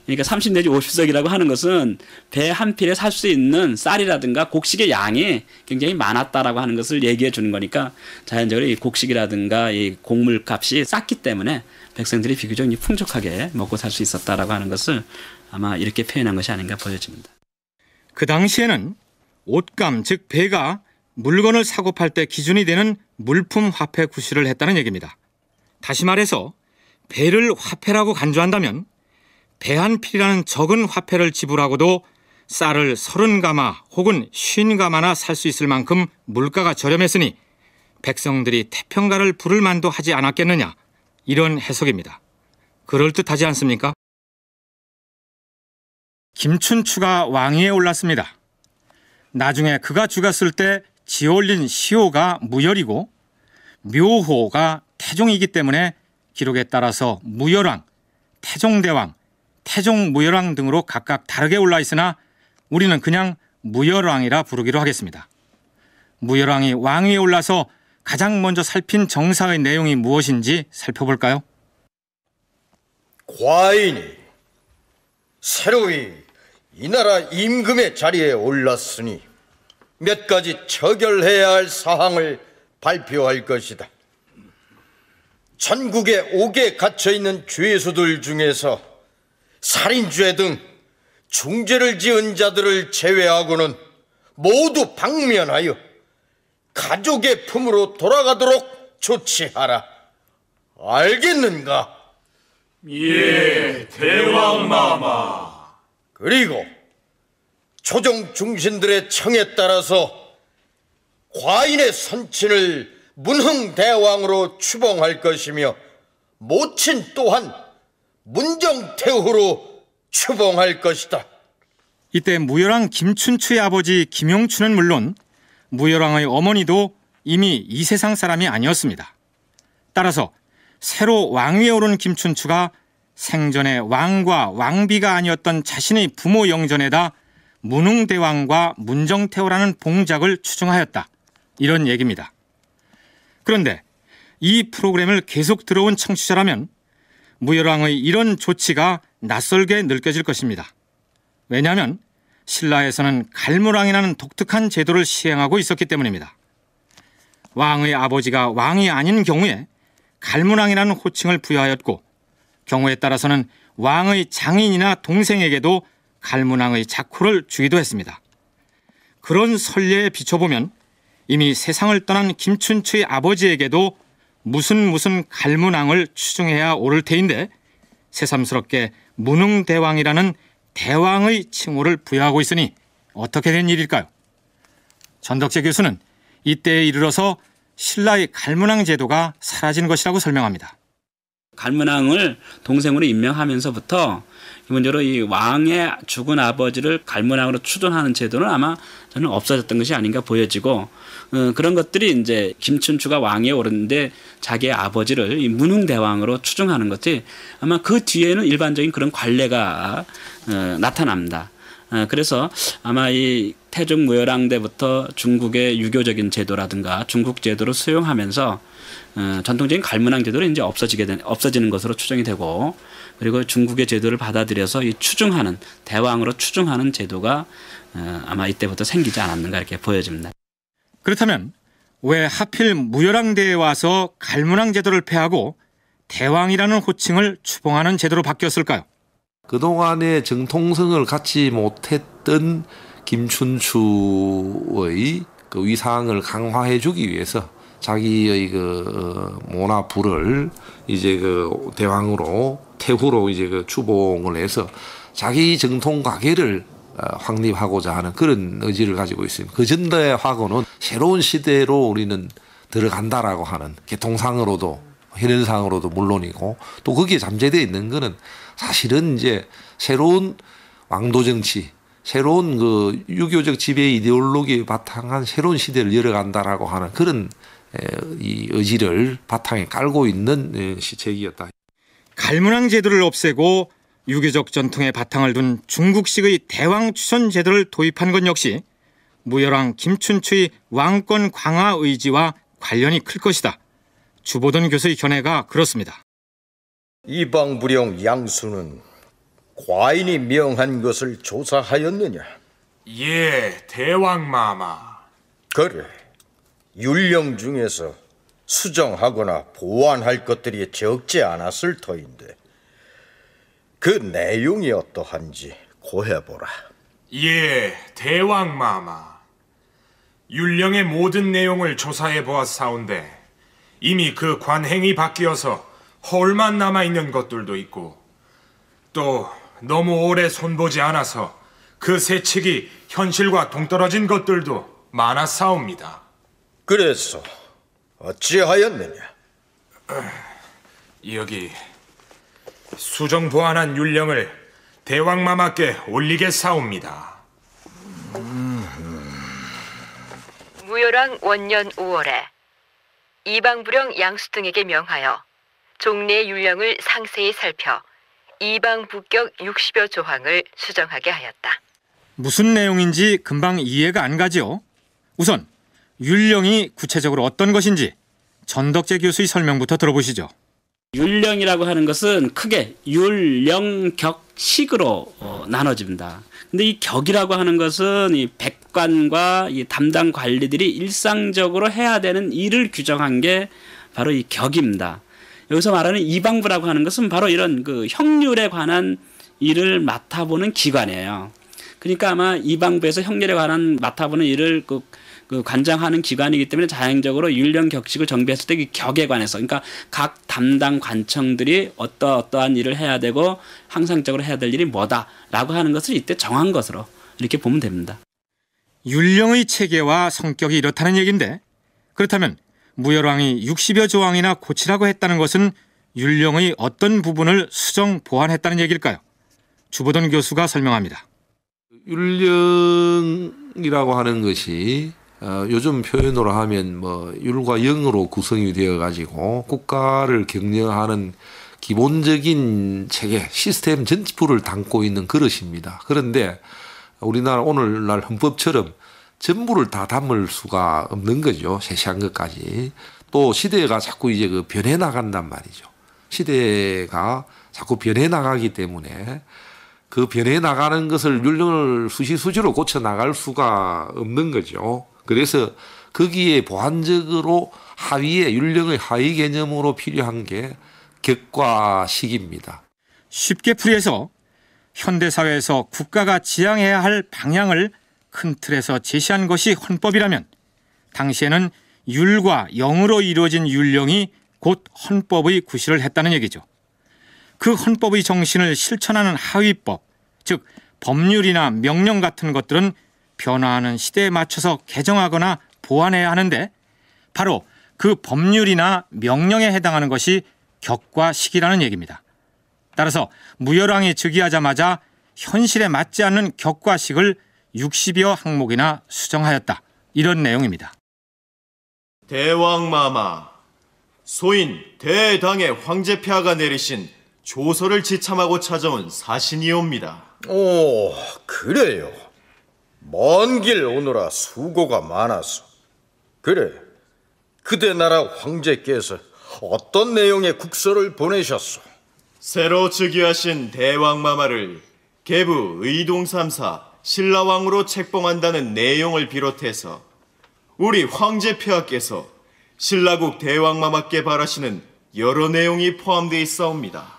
그러니까 30 내지 50석이라고 하는 것은 배 한 필에 살 수 있는 쌀이라든가 곡식의 양이 굉장히 많았다라고 하는 것을 얘기해 주는 거니까 자연적으로 이 곡식이라든가 이 곡물 값이 쌌기 때문에 백성들이 비교적 풍족하게 먹고 살 수 있었다라고 하는 것을 아마 이렇게 표현한 것이 아닌가 보여집니다. 그 당시에는 옷감, 즉 배가 물건을 사고 팔 때 기준이 되는 물품 화폐 구실을 했다는 얘기입니다. 다시 말해서 배를 화폐라고 간주한다면 배 한 필이라는 적은 화폐를 지불하고도 쌀을 30가마 혹은 50가마나 살 수 있을 만큼 물가가 저렴했으니 백성들이 태평가를 부를 만도 하지 않았겠느냐, 이런 해석입니다. 그럴듯하지 않습니까? 김춘추가 왕위에 올랐습니다. 나중에 그가 죽었을 때 지어올린 시호가 무열이고 묘호가 태종이기 때문에 기록에 따라서 무열왕, 태종대왕, 태종무열왕 등으로 각각 다르게 올라 있으나 우리는 그냥 무열왕이라 부르기로 하겠습니다. 무열왕이 왕위에 올라서 가장 먼저 살핀 정사의 내용이 무엇인지 살펴볼까요? 과인이 새로이 이 나라 임금의 자리에 올랐으니 몇 가지 처결해야 할 사항을 발표할 것이다. 전국에 옥에 갇혀있는 죄수들 중에서 살인죄 등 중죄를 지은 자들을 제외하고는 모두 방면하여 가족의 품으로 돌아가도록 조치하라. 알겠는가? 예, 대왕마마. 그리고 초정 중신들의 청에 따라서 과인의 선친을 문흥대왕으로 추봉할 것이며 모친 또한 문정태후로 추봉할 것이다. 이때 무열왕 김춘추의 아버지 김용춘은 물론 무열왕의 어머니도 이미 이 세상 사람이 아니었습니다. 따라서 새로 왕위에 오른 김춘추가 생전에 왕과 왕비가 아니었던 자신의 부모 영전에다 문흥대왕과 문정태후라는 봉작을 추정하였다, 이런 얘기입니다. 그런데 이 프로그램을 계속 들어온 청취자라면 무열왕의 이런 조치가 낯설게 느껴질 것입니다. 왜냐하면 신라에서는 갈무랑이라는 독특한 제도를 시행하고 있었기 때문입니다. 왕의 아버지가 왕이 아닌 경우에 갈무랑이라는 호칭을 부여하였고 경우에 따라서는 왕의 장인이나 동생에게도 갈무랑의 자코를 주기도 했습니다. 그런 선례에 비춰보면 이미 세상을 떠난 김춘추의 아버지에게도 무슨 갈무랑을 추정해야 옳을 테인데 새삼스럽게 문흥대왕이라는 대왕의 칭호를 부여하고 있으니 어떻게 된 일일까요? 전덕재 교수는 이때에 이르러서 신라의 갈무랑 제도가 사라진 것이라고 설명합니다. 갈무랑을 동생으로 임명하면서부터 기본적으로 이 왕의 죽은 아버지를 갈무랑으로 추존하는 제도는 아마 저는 없어졌던 것이 아닌가 보여지고 그런 것들이 이제 김춘추가 왕위에 오르는데 자기의 아버지를 이 문흥대왕으로 추종하는 것이 아마 그 뒤에는 일반적인 그런 관례가 나타납니다. 그래서 아마 이 태종 무열왕 때부터 중국의 유교적인 제도라든가 중국 제도를 수용하면서 전통적인 갈무랑 제도는 이제 없어지는 것으로 추정이 되고 그리고 중국의 제도를 받아들여서 이 추종하는 대왕으로 추종하는 제도가 아마 이때부터 생기지 않았는가 이렇게 보여집니다. 그렇다면 왜 하필 무열왕대에 와서 갈문왕 제도를 폐하고 대왕이라는 호칭을 추봉하는 제도로 바뀌었을까요? 그동안의 정통성을 갖지 못했던 김춘추의 그 위상을 강화해 주기 위해서 자기의 그 모나부를 이제 그 대왕으로 태후로 이제 그 추봉을 해서 자기 정통 가계를 확립하고자 하는 그런 의지를 가지고 있습니다. 그 전대하고는 새로운 시대로 우리는 들어간다라고 하는 개통상으로도 현현상으로도 물론이고 또 거기에 잠재되어 있는 거는 사실은 이제 새로운 왕도 정치, 새로운 그 유교적 지배 이데올로기에 바탕한 새로운 시대를 열어간다라고 하는 그런 이 의지를 바탕에 깔고 있는 시책이었다. 갈문왕 제도를 없애고 유교적 전통에 바탕을 둔 중국식의 대왕 추천 제도를 도입한 것 역시 무열왕 김춘추의 왕권 강화 의지와 관련이 클 것이다. 주보던 교수의 견해가 그렇습니다. 이방부령 양수는 과인이 명한 것을 조사하였느냐? 예, 대왕마마. 그래. 율령 중에서 수정하거나 보완할 것들이 적지 않았을 터인데 그 내용이 어떠한지 고해보라. 예, 대왕마마. 율령의 모든 내용을 조사해 보았사온데 이미 그 관행이 바뀌어서 헐만 남아있는 것들도 있고 또 너무 오래 손보지 않아서 그 세칙이 현실과 동떨어진 것들도 많았사옵니다. 그래서 어찌하였느냐? 여기 수정 보완한 율령을 대왕마마께 올리겠사옵니다. 무열왕 원년 5월에 이방부령 양수 등에게 명하여 종래의 율령을 상세히 살펴 이방부격 60여 조항을 수정하게 하였다. 무슨 내용인지 금방 이해가 안 가지요. 우선 율령이 구체적으로 어떤 것인지 전덕재 교수의 설명부터 들어보시죠. 율령이라고 하는 것은 크게 율령, 격, 식으로 나눠집니다. 근데 이 격이라고 하는 것은 이 백관과 이 담당 관리들이 일상적으로 해야 되는 일을 규정한 게 바로 이 격입니다. 여기서 말하는 이방부라고 하는 것은 바로 이런 그 형률에 관한 일을 맡아보는 기관이에요. 그러니까 아마 이방부에서 형률에 관한 맡아보는 일을 그 관장하는 기관이기 때문에 자연적으로 율령 격식을 정비했을 때 그 격에 관해서 그러니까 각 담당 관청들이 어떠한 일을 해야 되고 항상적으로 해야 될 일이 뭐다라고 하는 것을 이때 정한 것으로 이렇게 보면 됩니다. 율령의 체계와 성격이 이렇다는 얘기인데 그렇다면 무열왕이 60여 조항이나 고치라고 했다는 것은 율령의 어떤 부분을 수정 보완했다는 얘기일까요? 주보던 교수가 설명합니다. 율령이라고 하는 것이 요즘 표현으로 하면 뭐 율과 영으로 구성이 되어 가지고 국가를 경영하는 기본적인 체계, 시스템 전부를 담고 있는 그릇입니다. 그런데 우리나라 오늘날 헌법처럼 전부를 다 담을 수가 없는 거죠. 세세한 것까지. 또 시대가 자꾸 이제 그 변해 나간단 말이죠. 시대가 자꾸 변해 나가기 때문에 그 변해 나가는 것을 율령을 수시수시로 고쳐 나갈 수가 없는 거죠. 그래서 거기에 보완적으로 하위에 율령의 하위 개념으로 필요한 게 격과 식입니다. 쉽게 풀이해서 현대사회에서 국가가 지향해야 할 방향을 큰 틀에서 제시한 것이 헌법이라면 당시에는 율과 영으로 이루어진 율령이 곧 헌법의 구실을 했다는 얘기죠. 그 헌법의 정신을 실천하는 하위법, 즉 법률이나 명령 같은 것들은 변화하는 시대에 맞춰서 개정하거나 보완해야 하는데 바로 그 법률이나 명령에 해당하는 것이 격과 식이라는 얘기입니다. 따라서 무열왕이 즉위하자마자 현실에 맞지 않는 격과 식을 60여 항목이나 수정하였다. 이런 내용입니다. 대왕마마, 소인 대당의 황제폐하가 내리신 조서를 지참하고 찾아온 사신이옵니다. 오, 그래요. 먼 길 오느라 수고가 많아서. 그래, 그대 나라 황제께서 어떤 내용의 국서를 보내셨소? 새로 즉위하신 대왕마마를 계부 의동 3사 신라왕으로 책봉한다는 내용을 비롯해서 우리 황제 폐하께서 신라국 대왕마마께 바라시는 여러 내용이 포함되어 있사옵니다.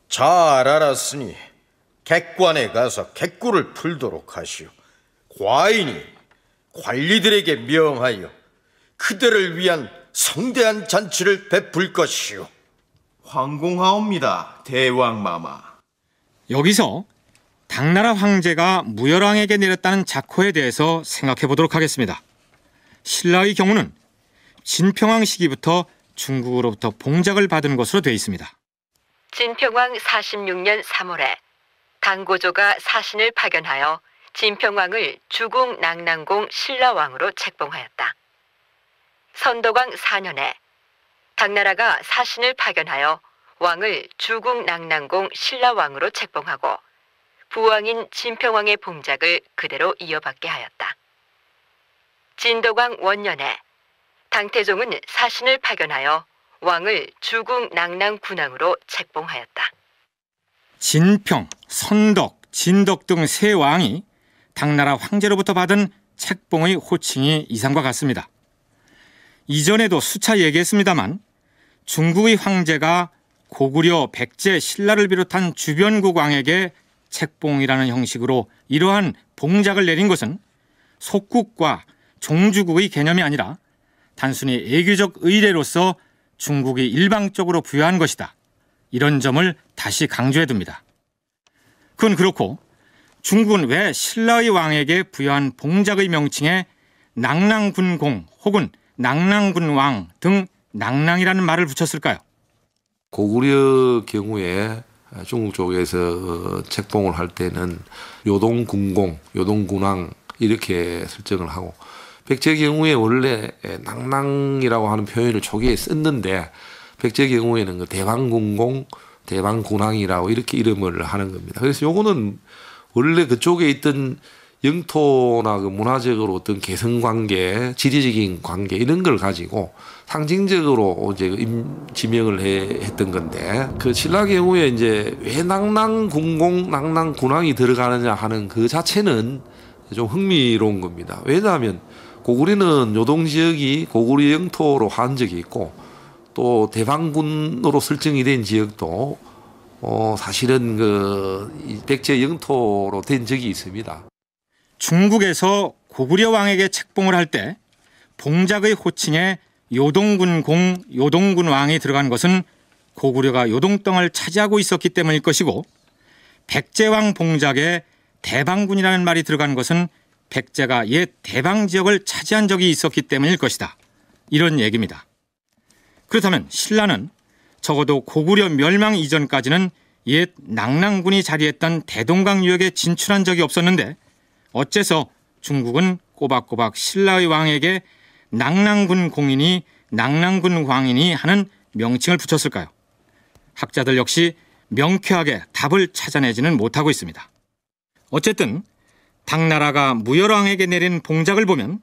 잘 알았으니 객관에 가서 객구를 풀도록 하시오. 과인이 관리들에게 명하여 그들을 위한 성대한 잔치를 베풀 것이오. 황공하옵니다, 대왕마마. 여기서 당나라 황제가 무열왕에게 내렸다는 작호에 대해서 생각해 보도록 하겠습니다. 신라의 경우는 진평왕 시기부터 중국으로부터 봉작을 받은 것으로 되어 있습니다. 진평왕 46년 3월에 당고조가 사신을 파견하여 진평왕을 주궁 낙랑공 신라왕으로 책봉하였다. 선덕왕 4년에 당나라가 사신을 파견하여 왕을 주궁 낙랑공 신라왕으로 책봉하고 부왕인 진평왕의 봉작을 그대로 이어받게 하였다. 진덕왕 원년에 당태종은 사신을 파견하여 왕을 주궁 낙랑 군왕으로 책봉하였다. 진평, 선덕, 진덕 등 세 왕이 당나라 황제로부터 받은 책봉의 호칭이 이상과 같습니다. 이전에도 수차 얘기했습니다만 중국의 황제가 고구려, 백제, 신라를 비롯한 주변국 왕에게 책봉이라는 형식으로 이러한 봉작을 내린 것은 속국과 종주국의 개념이 아니라 단순히 애교적 의례로서 중국이 일방적으로 부여한 것이다. 이런 점을 다시 강조해 둡니다. 그건 그렇고 중국은 왜 신라의 왕에게 부여한 봉작의 명칭에 낙랑군공 혹은 낙랑군왕 등 낙랑이라는 말을 붙였을까요? 고구려 경우에 중국 쪽에서 책봉을 할 때는 요동군공, 요동군왕 이렇게 설정을 하고 백제 경우에 원래 낙랑이라고 하는 표현을 초기에 썼는데 백제 경우에는 그 대방군공, 대방군왕이라고 이렇게 이름을 하는 겁니다. 그래서 요거는 원래 그쪽에 있던 영토나 그 문화적으로 어떤 개성관계, 지리적인 관계 이런 걸 가지고 상징적으로 이제 지명을 했던 건데 그 신라 경우에 이제 왜 낙랑군공, 낙랑군왕이 들어가느냐 하는 그 자체는 좀 흥미로운 겁니다. 왜냐하면 고구려는 요동 지역이 고구려 영토로 한 적이 있고 또 대방군으로 설정이 된 지역도 사실은 그 백제 영토로 된 적이 있습니다. 중국에서 고구려 왕에게 책봉을 할 때 봉작의 호칭에 요동군공, 요동군왕이 들어간 것은 고구려가 요동땅을 차지하고 있었기 때문일 것이고 백제왕 봉작에 대방군이라는 말이 들어간 것은 백제가 옛 대방 지역을 차지한 적이 있었기 때문일 것이다. 이런 얘기입니다. 그렇다면 신라는 적어도 고구려 멸망 이전까지는 옛 낙랑군이 자리했던 대동강 유역에 진출한 적이 없었는데 어째서 중국은 꼬박꼬박 신라의 왕에게 낙랑군 공인이 낙랑군 왕이니 하는 명칭을 붙였을까요? 학자들 역시 명쾌하게 답을 찾아내지는 못하고 있습니다. 어쨌든 당나라가 무열왕에게 내린 봉작을 보면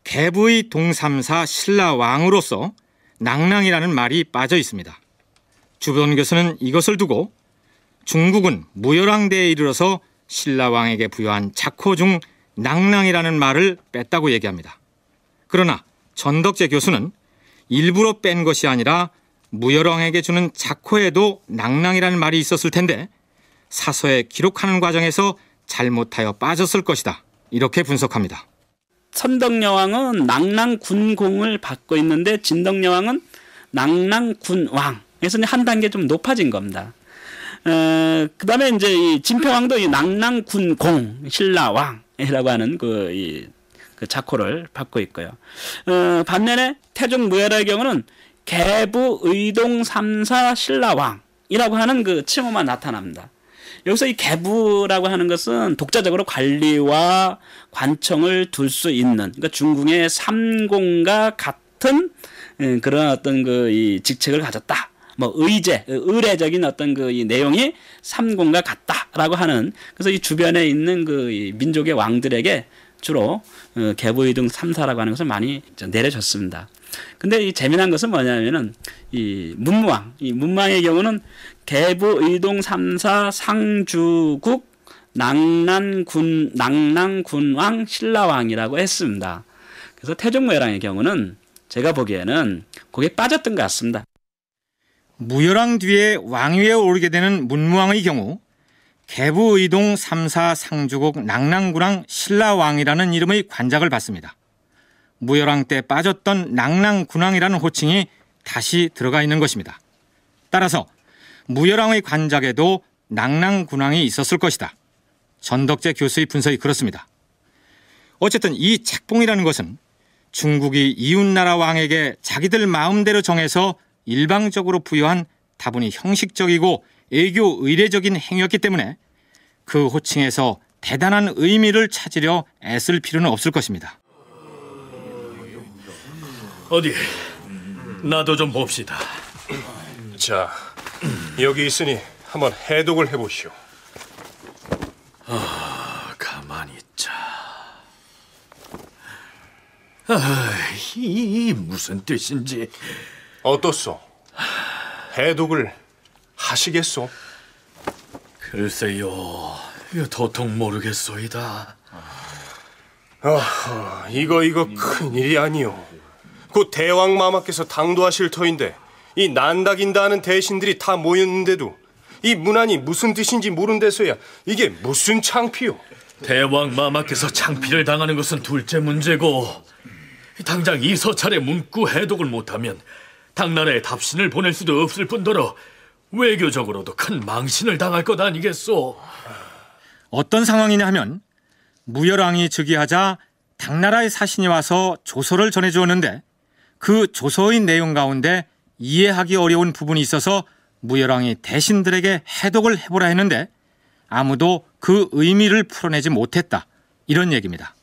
개부의 동삼사 신라왕으로서 낙랑이라는 말이 빠져 있습니다. 주변 교수는 이것을 두고 중국은 무열왕대에 이르러서 신라왕에게 부여한 작호 중 낙랑이라는 말을 뺐다고 얘기합니다. 그러나 전덕재 교수는 일부러 뺀 것이 아니라 무열왕에게 주는 작호에도 낙랑이라는 말이 있었을 텐데 사서에 기록하는 과정에서 잘못하여 빠졌을 것이다. 이렇게 분석합니다. 선덕여왕은 낙랑군공을 받고 있는데 진덕여왕은 낙랑군왕. 그래서 한 단계 좀 높아진 겁니다. 그 다음에 이제 이 진평왕도 이 낙랑군공 신라왕이라고 하는 그 작호를 받고 있고요. 반면에 태종 무열의 경우는 개부 의동 삼사 신라왕이라고 하는 그 칭호만 나타납니다. 여기서 이 개부라고 하는 것은 독자적으로 관리와 관청을 둘 수 있는 그러니까 중궁의 삼공과 같은 그런 어떤 그 이 직책을 가졌다. 뭐 의례적인 어떤 그 이 내용이 삼공과 같다라고 하는 그래서 이 주변에 있는 그 이 민족의 왕들에게 주로 개부의동 삼사라고 하는 것을 많이 내려줬습니다. 근데 이 재미난 것은 뭐냐면은 이 문무왕의 경우는 개부의동 삼사 상주국 낭랑군왕 신라왕이라고 했습니다. 그래서 태종무열왕의 경우는 제가 보기에는 거기에 빠졌던 것 같습니다. 무열왕 뒤에 왕위에 오르게 되는 문무왕의 경우 개부의동 3사 상주국 낭랑군왕 신라왕이라는 이름의 관작을 받습니다. 무열왕 때 빠졌던 낭랑군왕이라는 호칭이 다시 들어가 있는 것입니다. 따라서 무열왕의 관작에도 낭랑군왕이 있었을 것이다. 전덕재 교수의 분석이 그렇습니다. 어쨌든 이 책봉이라는 것은 중국이 이웃나라 왕에게 자기들 마음대로 정해서 일방적으로 부여한 다분히 형식적이고 애교 의례적인 행위였기 때문에 그 호칭에서 대단한 의미를 찾으려 애쓸 필요는 없을 것입니다. 어디 나도 좀 봅시다. 자, 여기 있으니 한번 해독을 해보시오. 가만히 있자. 이 무슨 뜻인지. 어떻소? 해독을 하시겠소? 글쎄요, 도통 모르겠소이다. 이거 큰일이 아니오. 곧 대왕마마께서 당도하실 터인데 이 난다긴다 하는 대신들이 다 모였는데도 이 문안이 무슨 뜻인지 모른 데서야 이게 무슨 창피요? 대왕마마께서 창피를 당하는 것은 둘째 문제고, 당장 이 서찰의 문구 해독을 못하면 당나라에 답신을 보낼 수도 없을 뿐더러 외교적으로도 큰 망신을 당할 것 아니겠소? 어떤 상황이냐 하면 무열왕이 즉위하자 당나라의 사신이 와서 조서를 전해주었는데 그 조서의 내용 가운데 이해하기 어려운 부분이 있어서 무열왕이 대신들에게 해독을 해보라 했는데 아무도 그 의미를 풀어내지 못했다. 이런 얘기입니다.